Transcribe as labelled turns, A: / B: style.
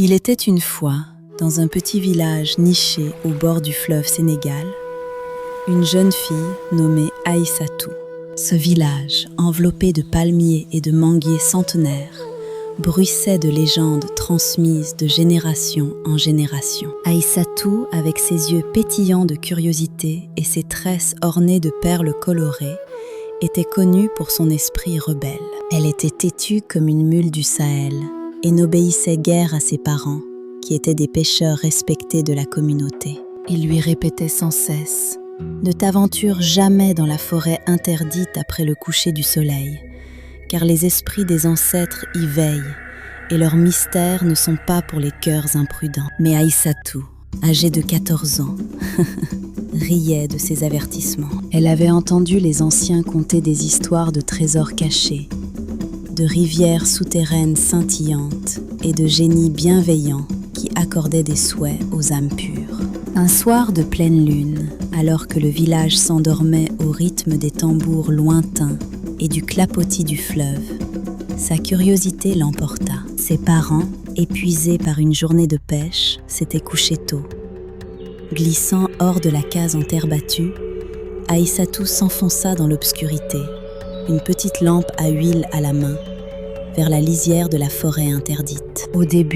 A: Il était une fois, dans un petit village niché au bord du fleuve Sénégal, une jeune fille nommée Aïssatou. Ce village, enveloppé de palmiers et de manguiers centenaires, bruissait de légendes transmises de génération en génération. Aïssatou, avec ses yeux pétillants de curiosité et ses tresses ornées de perles colorées, était connue pour son esprit rebelle. Elle était têtue comme une mule du Sahel et n'obéissait guère à ses parents, qui étaient des pêcheurs respectés de la communauté. Ils lui répétaient sans cesse « Ne t'aventure jamais dans la forêt interdite après le coucher du soleil, car les esprits des ancêtres y veillent, et leurs mystères ne sont pas pour les cœurs imprudents. » Mais Aïssatou, âgée de 14 ans, riait de ces avertissements. Elle avait entendu les anciens conter des histoires de trésors cachés, de rivières souterraines scintillantes et de génies bienveillants qui accordaient des souhaits aux âmes pures. Un soir de pleine lune, alors que le village s'endormait au rythme des tambours lointains et du clapotis du fleuve, sa curiosité l'emporta. Ses parents, épuisés par une journée de pêche, s'étaient couchés tôt. Glissant hors de la case en terre battue, Aïssatou s'enfonça dans l'obscurité, une petite lampe à huile à la main, vers la lisière de la forêt interdite. Au début,